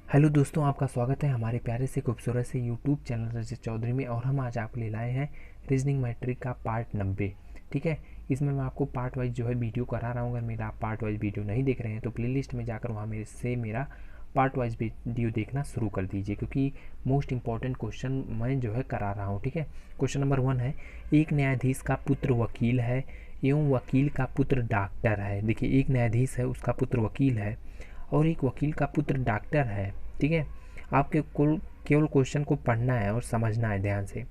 Hello दोस्तों, आपका स्वागत है हमारे प्यारे से खूबसूरत से यूट्यूब चैनल रजत चौधरी में। और हम आज आपके लिए लाए हैं रीजनिंग मैट्रिक का पार्ट 90। ठीक है, इसमें मैं आपको पार्ट वाइज जो है वीडियो करा रहा हूँ। अगर मेरा आप पार्ट वाइज वीडियो नहीं देख रहे हैं तो प्लेलिस्ट में जाकर वहाँ मेरा पार्ट वाइज वीडियो देखना शुरू कर दीजिए, क्योंकि मोस्ट इंपॉर्टेंट क्वेश्चन मैं जो है करा रहा हूँ। ठीक है, क्वेश्चन नंबर 1 है, एक न्यायाधीश का पुत्र वकील है एवं वकील का पुत्र डॉक्टर है। देखिए, एक न्यायाधीश है, उसका पुत्र वकील है और एक वकील का पुत्र डॉक्टर है। ठीक है, आपके कुल केवल क्वेश्चन को पढ़ना है और समझना है ध्यान से।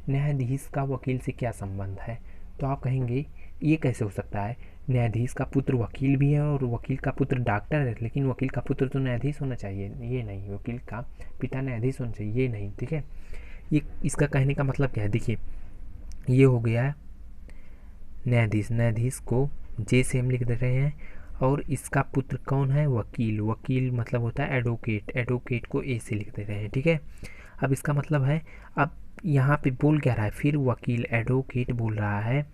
न्यायाधीश का वकील से क्या संबंध है? तो आप कहेंगे ये कैसे हो सकता है, न्यायाधीश का पुत्र वकील भी है और वकील का पुत्र डॉक्टर है, लेकिन वकील का पुत्र तो न्यायाधीश होना चाहिए। ये नहीं, वकील का पिता न्यायाधीश होना चाहिए, ये नहीं। ठीक है, ये इसका कहने का मतलब क्या है? देखिए, ये हो गया न्यायाधीश, न्यायाधीश को जे से हम लिख दे रहे हैं। और इसका पुत्र कौन है? वकील, वकील मतलब होता है एडवोकेट, एडवोकेट को ए से लिख दे रहे हैं। ठीक है, अब इसका मतलब है, अब यहाँ पे बोल क्या रहा है? फिर वकील एडवोकेट बोल रहा है,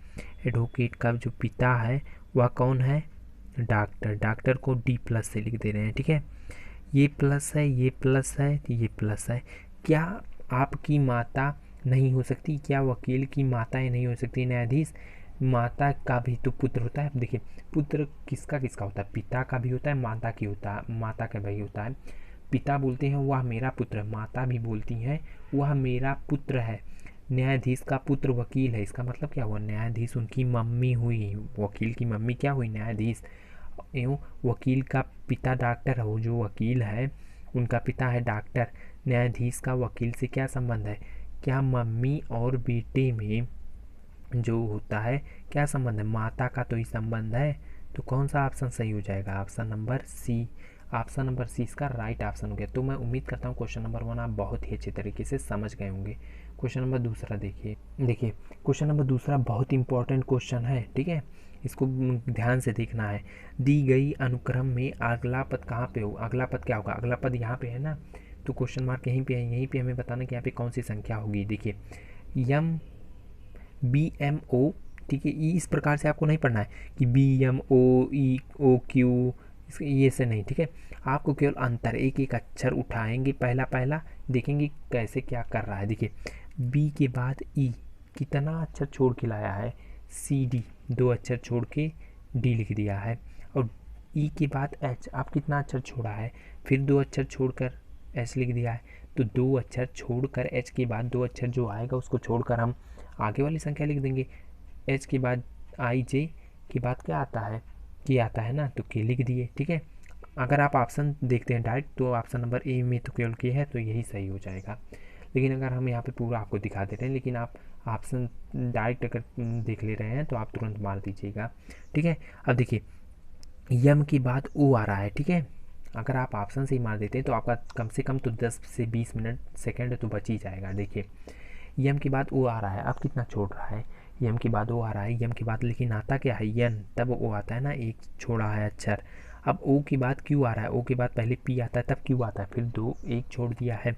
एडवोकेट का जो पिता है वह कौन है? डॉक्टर, डॉक्टर को डी प्लस से लिख दे रहे हैं। ठीक है, ये प्लस है, ये प्लस है, ये प्लस है। क्या आपकी माता नहीं हो सकती? क्या वकील की माताएं नहीं हो सकती? न्यायाधीश माता का भी तो पुत्र होता है। देखिए, पुत्र किसका किसका होता है? पिता का भी होता है, माता की होता है, माता का भी होता है। पिता बोलते हैं वह मेरा पुत्र है, माता भी बोलती हैं वह मेरा पुत्र है। न्यायाधीश का पुत्र वकील है, इसका मतलब क्या हुआ? न्यायाधीश उनकी मम्मी हुई, वकील की मम्मी क्या हुई? न्यायाधीश। एवं वकील का पिता डॉक्टर है, वो जो वकील है उनका पिता है डॉक्टर। न्यायाधीश का वकील से क्या संबंध है? क्या मम्मी और बेटे में जो होता है क्या संबंध है? माता का तो ही संबंध है। तो कौन सा ऑप्शन सही हो जाएगा? Option number C. Option number C इसका राइट ऑप्शन हो गया। तो मैं उम्मीद करता हूँ क्वेश्चन नंबर 1 आप बहुत ही अच्छे तरीके से समझ गए होंगे। क्वेश्चन नंबर दूसरा देखिए। देखिए, क्वेश्चन नंबर दूसरा बहुत इंपॉर्टेंट क्वेश्चन है। ठीक है, इसको ध्यान से देखना है। दी गई अनुक्रम में अगला पद कहाँ पे हो? अगला पद क्या होगा? अगला पद यहाँ पे है ना, तो क्वेश्चन मार्क यहीं पे है। यहीं पे हमें बताना कि यहाँ पे कौन सी संख्या होगी। देखिए, यम बी एम ओ, ठीक है, इस प्रकार से आपको नहीं पढ़ना है कि बी एम ओ ई ओ क्यू, ये से नहीं। ठीक है, आपको केवल अंतर एक एक अक्षर उठाएंगे, पहला पहला देखेंगे कैसे क्या कर रहा है। देखिए, बी के बाद ई कितना अक्षर छोड़ के लाया है? सी डी, दो अक्षर छोड़ के डी लिख दिया है। और ई के बाद एच, आप कितना अक्षर छोड़ा है? फिर दो अक्षर छोड़कर एच लिख दिया है। तो दो अक्षर छोड़कर एच के बाद दो अक्षर जो आएगा उसको छोड़कर हम आगे वाली संख्या लिख देंगे। एच के बाद आई जे के बाद क्या आता है? के आता है ना, तो के लिख दिए। ठीक है, अगर आप ऑप्शन देखते हैं डायरेक्ट तो ऑप्शन नंबर ए में तो केवल के है, तो यही सही हो जाएगा। लेकिन अगर हम यहाँ पे पूरा आपको दिखा दे रहे हैं, लेकिन आप ऑप्शन डायरेक्ट अगर देख ले रहे हैं तो आप तुरंत मार दीजिएगा। ठीक है, अब देखिए, यम के बाद ओ आ रहा है। ठीक है, अगर आप ऑप्शन से ही मार देते हैं तो आपका कम से कम तो 10 से 20 मिनट सेकेंड तो बच ही जाएगा। देखिए, यम के बाद ओ आ रहा है, अब कितना छोड़ रहा है? यम के बाद ओ आ रहा है, यम के बाद लेकिन आता क्या है? यन, तब ओ आता है ना, एक छोड़ा है अक्षर। अब ओ के बाद क्यू आ रहा है, ओ के बाद पहले पी आता है तब क्यू आता है, फिर दो एक छोड़ दिया है।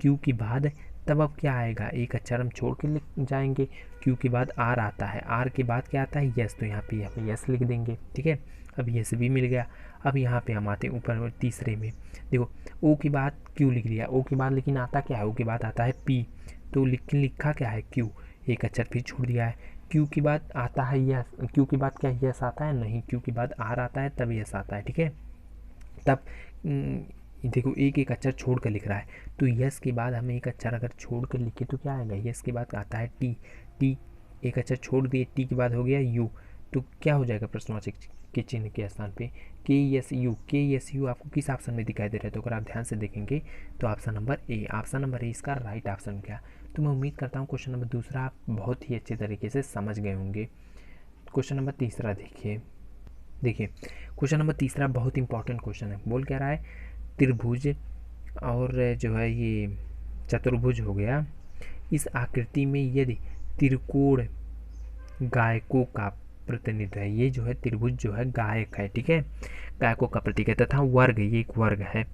क्यू के बाद तब अब क्या आएगा? एक अक्षर हम छोड़ के लिख जाएंगे। क्यू के बाद आर आता है, आर के बाद क्या आता है? यस, तो यहाँ पे हम यस लिख देंगे। ठीक है, अब यस भी मिल गया। अब यहाँ पे हम आते हैं ऊपर तीसरे में। देखो, ओ के बाद क्यू लिख लिया, ओ के बाद लेकिन आता क्या है? ओ के बाद आता है पी, तो लिखा क्या है? क्यू, एक अक्षर फिर छोड़ दिया है। क्यू के बाद आता है यस, क्यू के बाद क्या यस आता है? नहीं, क्यू के बाद आर आता है तब यस आता है। ठीक है, तब देखो एक एक अक्षर छोड़ कर लिख रहा है, तो यस के बाद हमें एक अक्षर अगर छोड़ कर लिखे तो क्या आएगा? यस के बाद आता है टी, टी एक अक्षर छोड़ दिए, टी के बाद हो गया यू, तो क्या हो जाएगा प्रश्नवाचक के चिन्ह के स्थान पे? के एस यू, के एस यू आपको किस ऑप्शन में दिखाई दे रहा है? तो अगर आप ध्यान से देखेंगे तो option number A, option number A इसका राइट ऑप्शन क्या? तो मैं उम्मीद करता हूँ क्वेश्चन नंबर दूसरा आप बहुत ही अच्छे तरीके से समझ गए होंगे। क्वेश्चन नंबर तीसरा देखिए। देखिए, क्वेश्चन नंबर तीसरा बहुत इंपॉर्टेंट क्वेश्चन है। बोल क्या रहा है? त्रिभुज और जो है ये चतुर्भुज हो गया, इस आकृति में यदि त्रिकोण गायकों का प्रतिनिधित्व है, ये जो है त्रिभुज जो है गायक है। ठीक है, गायकों का प्रतीक है, तथा वर्ग, ये एक वर्ग है,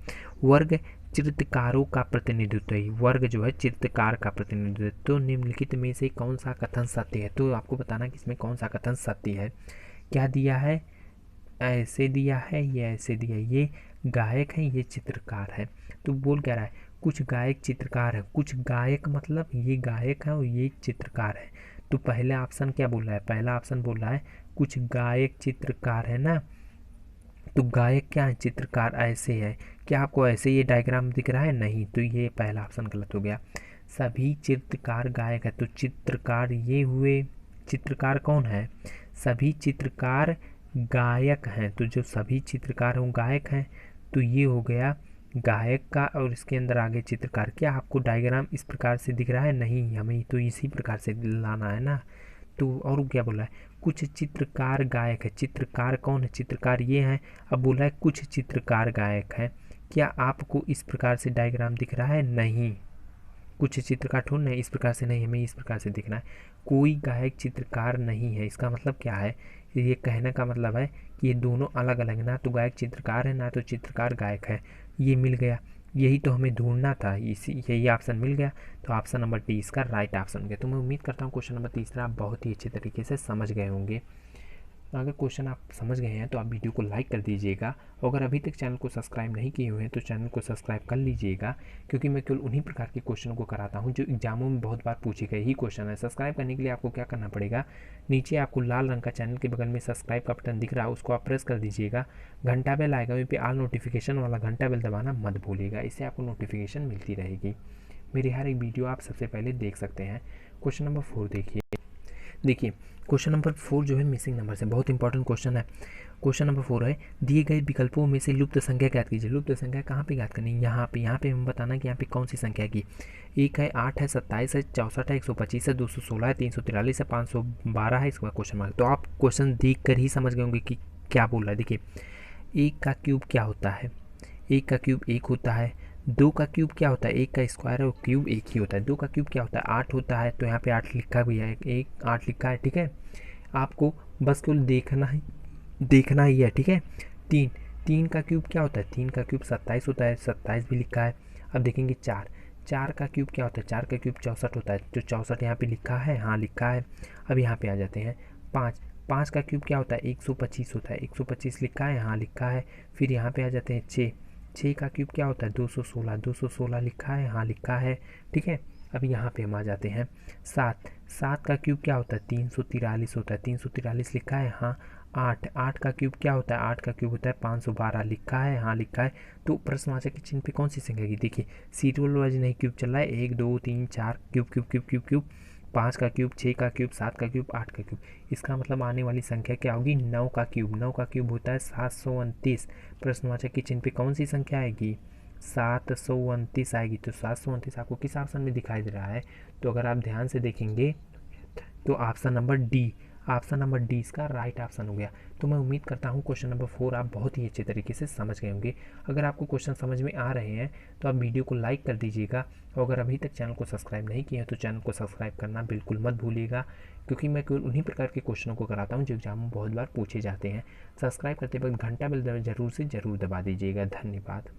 वर्ग चित्रकारों का प्रतिनिधित्व है, वर्ग जो है चित्रकार का प्रतिनिधित्व। तो निम्नलिखित में से कौन सा कथन सत्य है? तो आपको बताना कि इसमें कौन सा कथन सत्य है। क्या दिया है? ऐसे दिया है या ऐसे दिया है? ये गायक हैं, ये चित्रकार है। तो बोल क्या रहा है, कुछ गायक चित्रकार है। कुछ गायक मतलब ये गायक है और ये चित्रकार है। तो पहला ऑप्शन क्या बोल रहा है, पहला ऑप्शन बोल रहा है कुछ गायक चित्रकार है ना। तो गायक क्या है, चित्रकार ऐसे है। क्या आपको ऐसे ये डायग्राम दिख रहा है, नहीं, तो ये पहला ऑप्शन गलत हो गया। सभी चित्रकार गायक है, तो चित्रकार ये हुए, चित्रकार कौन है, सभी चित्रकार गायक हैं। तो जो सभी चित्रकार हों गायक हैं, तो ये हो गया गायक का, और इसके अंदर आगे चित्रकार। क्या आपको डायग्राम इस प्रकार से दिख रहा है, नहीं, हमें तो इसी प्रकार से लाना है ना। तो और क्या बोला है, कुछ चित्रकार गायक है। चित्रकार कौन है, चित्रकार ये हैं। अब बोला है कुछ चित्रकार गायक है। क्या आपको इस प्रकार से डायग्राम दिख रहा है, नहीं, कुछ चित्रकार ढूंढना है, इस प्रकार से नहीं, हमें इस प्रकार से दिखना है। कोई गायक चित्रकार नहीं है, इसका मतलब क्या है, ये कहने का मतलब है कि ये दोनों अलग अलग, ना तो गायक चित्रकार है ना तो चित्रकार गायक है। ये मिल गया, यही तो हमें ढूंढना था, इसी यही ऑप्शन मिल गया। तो ऑप्शन नंबर डी इसका राइट ऑप्शन हो गया। तो मैं उम्मीद करता हूँ क्वेश्चन नंबर तीसरा आप बहुत ही अच्छे तरीके से समझ गए होंगे। अगर क्वेश्चन आप समझ गए हैं तो आप वीडियो को लाइक कर दीजिएगा। अगर अभी तक चैनल को सब्सक्राइब नहीं किए हुए हैं तो चैनल को सब्सक्राइब कर लीजिएगा, क्योंकि मैं केवल उन्हीं प्रकार के क्वेश्चन को कराता हूं जो एग्जामों में बहुत बार पूछे गए ही क्वेश्चन है। सब्सक्राइब करने के लिए आपको क्या करना पड़ेगा, नीचे आपको लाल रंग का चैनल के बगल में सब्सक्राइब का बटन दिख रहा है, उसको आप प्रेस कर दीजिएगा। घंटा बेल आएगा, वहीं पर ऑल नोटिफिकेशन वाला घंटा बेल दबाना मत भूलिएगा, इससे आपको नोटिफिकेशन मिलती रहेगी। मेरी हर एक वीडियो आप सबसे पहले देख सकते हैं। क्वेश्चन नंबर 4 देखिए क्वेश्चन नंबर 4 जो है मिसिंग नंबर से, बहुत इंपॉर्टेंट क्वेश्चन है। क्वेश्चन नंबर 4 है, दिए गए विकल्पों में से लुप्त संख्या ज्ञात कीजिए। लुप्त संख्या कहाँ पे ज्ञात करनी है, यहाँ पे हम बताना कि यहाँ पे कौन सी संख्या की। 1 है, 8 है, 27 है, 64 है, 125 है, 216 है, 343 है, 512 है, इसके बाद क्वेश्चन मार्क। तो आप क्वेश्चन देख कर ही समझ गए होंगे कि क्या बोल रहा है। देखिए 1 का क्यूब क्या होता है, 1 का क्यूब 1 होता है। 2 का क्यूब क्या होता है, 1 का स्क्वायर है और क्यूब 1 ही होता है। 2 का क्यूब क्या होता है, 8 होता है। तो यहाँ पे 8 लिखा भी है, 8 लिखा है, ठीक है। आपको बस केवल देखना ही है, ठीक है। 3 का क्यूब क्या होता है, 3 का क्यूब 27 होता है, 27 भी लिखा है। अब देखेंगे 4 का क्यूब क्या होता है, 4 का क्यूब 64 होता है, जो 64 यहाँ पे लिखा है, हाँ लिखा है। अब यहाँ पे आ जाते हैं 5 का क्यूब क्या होता है, 125 होता है, 125 लिखा है, हाँ लिखा है। फिर यहाँ पे आ जाते हैं 6 का क्यूब क्या होता है, 216 लिखा है, हाँ लिखा है, ठीक है। अब यहाँ पे हम आ जाते हैं 7 का क्यूब क्या होता है, 343 होता है, 343 लिखा है, हाँ। 8 का क्यूब क्या होता है, 8 का क्यूब होता है 512 लिखा है, हाँ लिखा है। तो प्रश्नवाचक के चिन्ह पे कौन सी संख्या की, देखिए सीरियल वाइज नहीं क्यूब चल रहा है, 1 2 3 4 cube cube cube cube cube, 5 का क्यूब, 6 का क्यूब, 7 का क्यूब, 8 का क्यूब। इसका मतलब आने वाली संख्या क्या होगी, 9 का क्यूब। 9 का क्यूब होता है 729। प्रश्नवाचक के चिन्ह पे कौन सी संख्या आएगी, 729 आएगी। तो 729 आपको किस ऑप्शन में दिखाई दे रहा है, तो अगर आप ध्यान से देखेंगे तो ऑप्शन नंबर डी इसका राइट ऑप्शन हो गया। तो मैं उम्मीद करता हूँ क्वेश्चन नंबर 4 आप बहुत ही अच्छे तरीके से समझ गए होंगे। अगर आपको क्वेश्चन समझ में आ रहे हैं तो आप वीडियो को लाइक कर दीजिएगा, और अगर अभी तक चैनल को सब्सक्राइब नहीं किया है तो चैनल को सब्सक्राइब करना बिल्कुल मत भूलिएगा, क्योंकि मैं केवल उन्हीं प्रकार के क्वेश्चनों को कराता हूँ जो एग्जाम में बहुत बार पूछे जाते हैं। सब्सक्राइब करते वक्त घंटा बेल जरूर से ज़रूर दबा दीजिएगा। धन्यवाद।